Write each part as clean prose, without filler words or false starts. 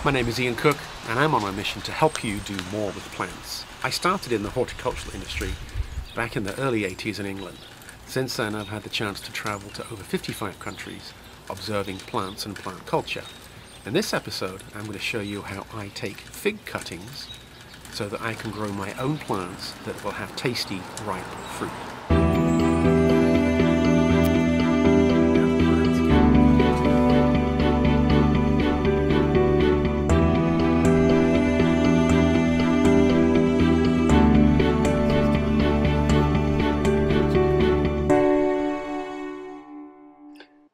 My name is Ian Cooke, and I'm on a mission to help you do more with plants. I started in the horticultural industry back in the early 80s in England. Since then, I've had the chance to travel to over 55 countries, observing plants and plant culture. In this episode, I'm going to show you how I take fig cuttings so that I can grow my own plants that will have tasty, ripe fruit.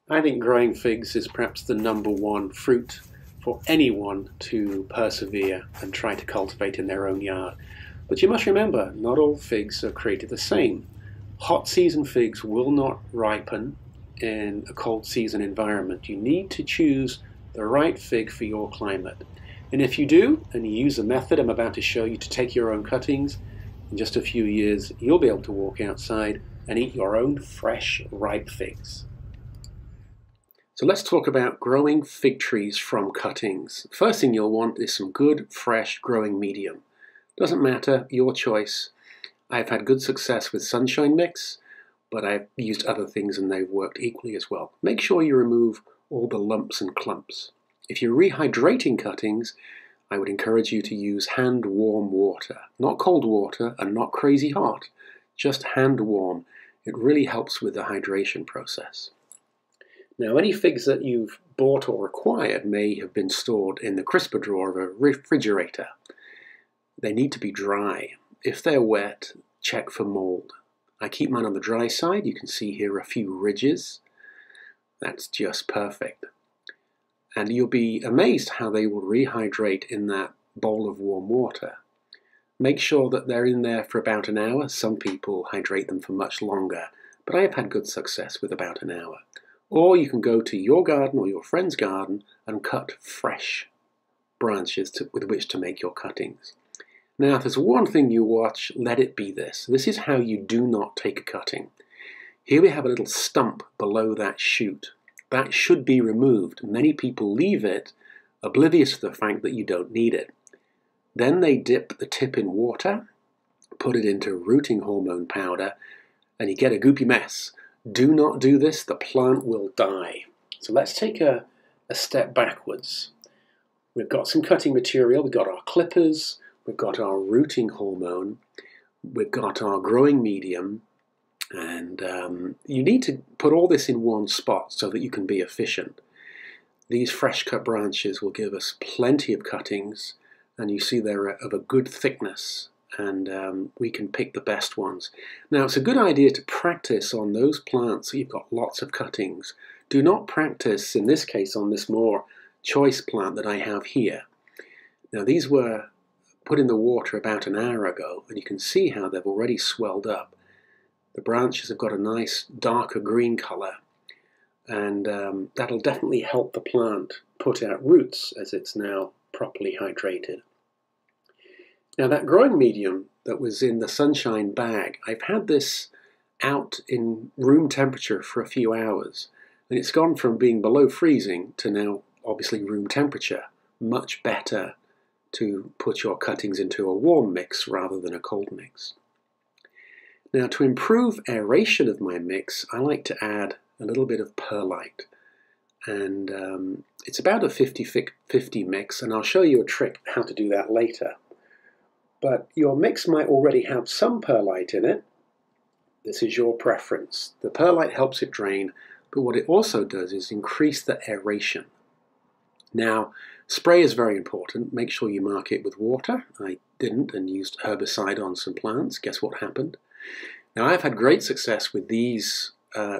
I think growing figs is perhaps the #1 fruit for anyone to persevere and try to cultivate in their own yard. But you must remember, not all figs are created the same. Hot season figs will not ripen in a cold season environment. You need to choose the right fig for your climate. And if you do, and you use the method I'm about to show you to take your own cuttings, in just a few years you'll be able to walk outside and eat your own fresh, ripe figs. So let's talk about growing fig trees from cuttings. First thing you'll want is some good, fresh growing medium. Doesn't matter, your choice. I've had good success with sunshine mix, but I've used other things and they've worked equally as well. Make sure you remove all the lumps and clumps. If you're rehydrating cuttings, I would encourage you to use hand warm water. Not cold water and not crazy hot, just hand warm. It really helps with the hydration process. Now, any figs that you've bought or acquired may have been stored in the crisper drawer of a refrigerator. They need to be dry. If they're wet, check for mold. I keep mine on the dry side. You can see here a few ridges. That's just perfect. And you'll be amazed how they will rehydrate in that bowl of warm water. Make sure that they're in there for about an hour. Some people hydrate them for much longer, but I have had good success with about an hour. Or you can go to your garden or your friend's garden and cut fresh branches with which to make your cuttings. Now, if there's one thing you watch, let it be this. This is how you do not take a cutting. Here we have a little stump below that shoot. That should be removed. Many people leave it, oblivious to the fact that you don't need it. Then they dip the tip in water, put it into rooting hormone powder, and you get a goopy mess. Do not do this, the plant will die. So let's take a step backwards. We've got some cutting material, we've got our clippers, we've got our rooting hormone, we've got our growing medium, and you need to put all this in one spot so that you can be efficient. These fresh cut branches will give us plenty of cuttings, and you see they're of a good thickness. And we can pick the best ones. Now, it's a good idea to practice on those plants so you've got lots of cuttings. Do not practice, in this case, on this more choice plant that I have here. Now, these were put in the water about an hour ago, and you can see how they've already swelled up. The branches have got a nice darker green color, and that'll definitely help the plant put out roots as it's now properly hydrated. Now, that growing medium that was in the sunshine bag, I've had this out in room temperature for a few hours, and it's gone from being below freezing to now obviously room temperature. Much better to put your cuttings into a warm mix rather than a cold mix. Now, to improve aeration of my mix, I like to add a little bit of perlite, and it's about a 50-50 mix, and I'll show you a trick how to do that later. But your mix might already have some perlite in it. This is your preference. The perlite helps it drain, but what it also does is increase the aeration. Now, spray is very important. Make sure you mark it with water. I didn't and used herbicide on some plants. Guess what happened? Now, I've had great success with these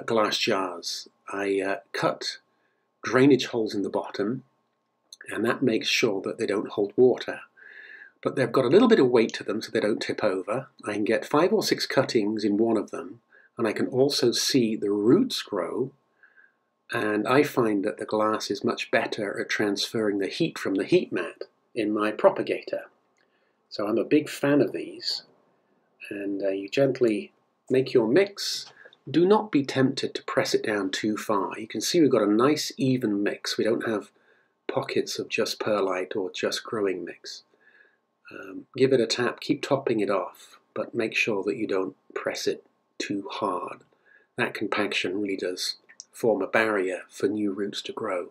glass jars. I cut drainage holes in the bottom, and that makes sure that they don't hold water. But they've got a little bit of weight to them so they don't tip over. I can get 5 or 6 cuttings in one of them, and I can also see the roots grow, and I find that the glass is much better at transferring the heat from the heat mat in my propagator. So I'm a big fan of these, and you gently make your mix. Do not be tempted to press it down too far. You can see we've got a nice even mix. We don't have pockets of just perlite or just growing mix. Give it a tap, keep topping it off, but make sure that you don't press it too hard. That compaction really does form a barrier for new roots to grow.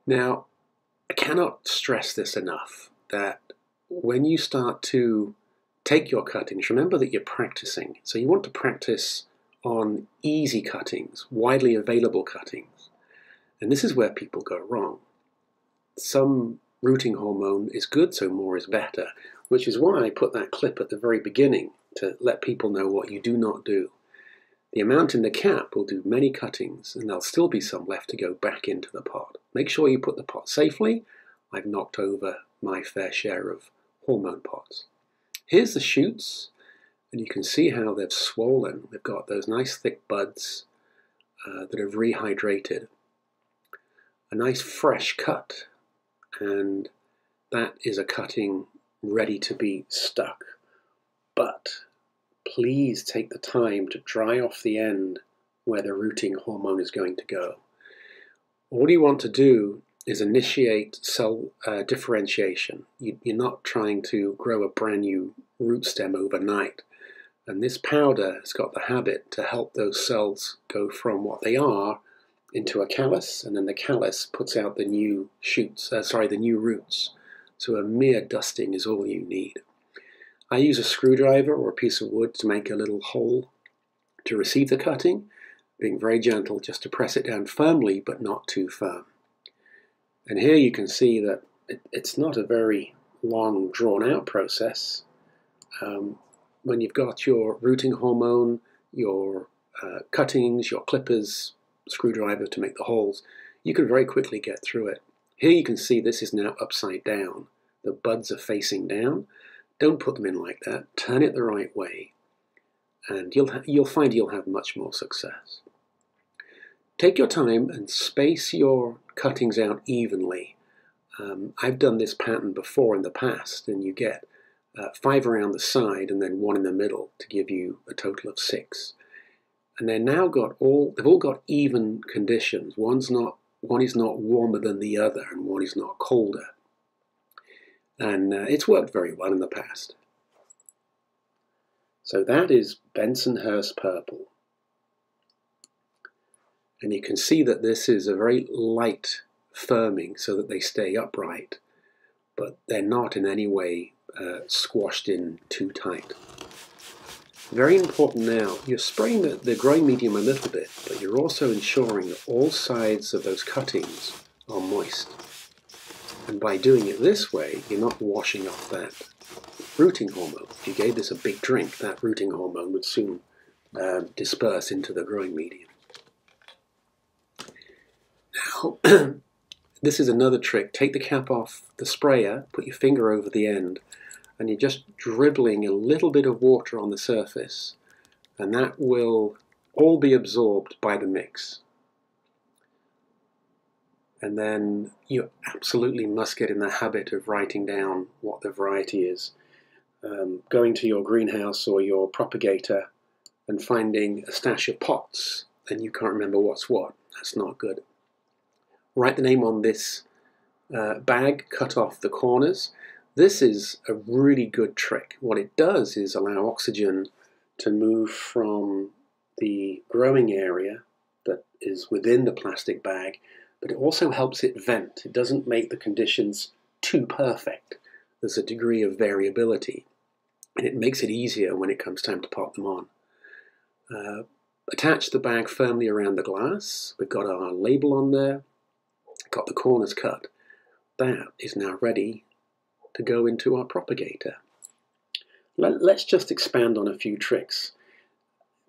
Now, I cannot stress this enough, that when you start to take your cuttings, remember that you're practicing. So you want to practice on easy cuttings, widely available cuttings. And this is where people go wrong. Some rooting hormone is good, so more is better, which is why I put that clip at the very beginning to let people know what you do not do. The amount in the cap will do many cuttings, and there'll still be some left to go back into the pot. Make sure you put the pot safely. I've knocked over my fair share of hormone pots. Here's the shoots, and you can see how they've swollen. They've got those nice thick buds that have rehydrated. A nice fresh cut, and that is a cutting ready to be stuck. But please take the time to dry off the end where the rooting hormone is going to go. All you want to do is initiate cell differentiation. You're not trying to grow a brand new root stem overnight. And this powder has got the habit to help those cells go from what they are into a callus, and then the callus puts out the new shoots, the new roots. So a mere dusting is all you need. I use a screwdriver or a piece of wood to make a little hole to receive the cutting, being very gentle just to press it down firmly but not too firm. And here you can see that it's not a very long drawn-out process. When you've got your rooting hormone, your cuttings, your clippers, screwdriver to make the holes, you can very quickly get through it. Here you can see this is now upside down. The buds are facing down. Don't put them in like that. Turn it the right way, and you'll find you'll have much more success. Take your time and space your cuttings out evenly. I've done this pattern before in the past, and you get 5 around the side and then 1 in the middle to give you a total of 6. And they've all got even conditions. One is not warmer than the other, and one is not colder. And it's worked very well in the past. So that is Bensonhurst Purple. And you can see that this is a very light firming so that they stay upright, but they're not in any way squashed in too tight. Very important now, you're spraying the growing medium a little bit, but you're also ensuring that all sides of those cuttings are moist. And by doing it this way, you're not washing off that rooting hormone. If you gave this a big drink, that rooting hormone would soon disperse into the growing medium. Now, this is another trick. Take the cap off the sprayer, put your finger over the end, and you're just dribbling a little bit of water on the surface, and that will all be absorbed by the mix. And then you absolutely must get in the habit of writing down what the variety is. Going to your greenhouse or your propagator and finding a stash of pots and you can't remember what's what. That's not good. Write the name on this bag, cut off the corners. This is a really good trick. What it does is allow oxygen to move from the growing area that is within the plastic bag, but it also helps it vent. It doesn't make the conditions too perfect. There's a degree of variability, and it makes it easier when it comes time to pot them on. Attach the bag firmly around the glass. We've got our label on there, got the corners cut. That is now ready to go into our propagator. Let's just expand on a few tricks.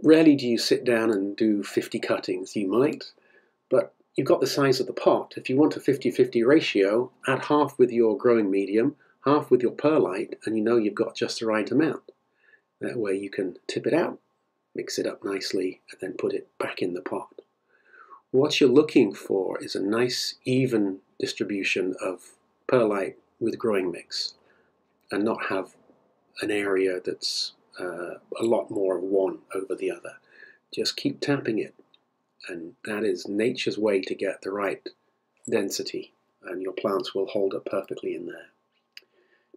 Rarely do you sit down and do 50 cuttings. You might, but you've got the size of the pot. If you want a 50-50 ratio, add half with your growing medium, half with your perlite, and you know you've got just the right amount. That way you can tip it out, mix it up nicely, and then put it back in the pot. What you're looking for is a nice, even distribution of perlite with growing mix, and not have an area that's a lot more of one over the other. Just keep tapping it, and that is nature's way to get the right density, and your plants will hold up perfectly in there.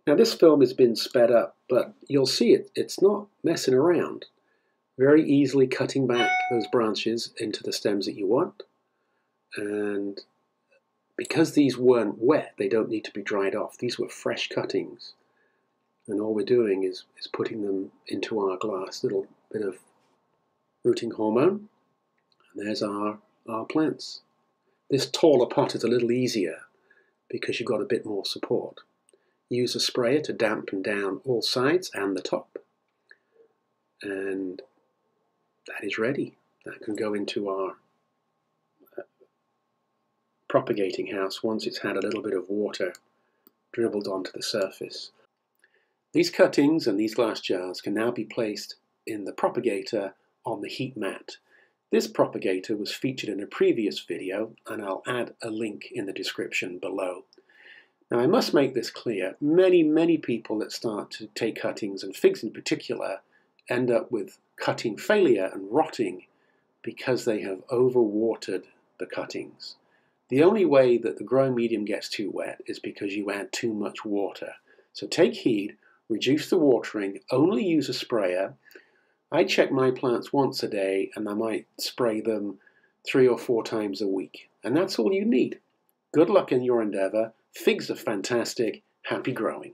Now this film has been sped up, but you'll see it's not messing around. Very easily cutting back those branches into the stems that you want. And because these weren't wet, they don't need to be dried off. These were fresh cuttings. And all we're doing is putting them into our glass, little bit of rooting hormone. And there's our plants. This taller pot is a little easier because you've got a bit more support. Use a sprayer to dampen down all sides and the top. And that is ready. That can go into our propagating house once it's had a little bit of water dribbled onto the surface. These cuttings and these glass jars can now be placed in the propagator on the heat mat. This propagator was featured in a previous video, and I'll add a link in the description below. Now I must make this clear, many people that start to take cuttings, and figs in particular, end up with cutting failure and rotting because they have overwatered the cuttings. The only way that the growing medium gets too wet is because you add too much water. So take heed, reduce the watering, only use a sprayer. I check my plants once a day, and I might spray them 3 or 4 times a week. And that's all you need. Good luck in your endeavor. Figs are fantastic. Happy growing.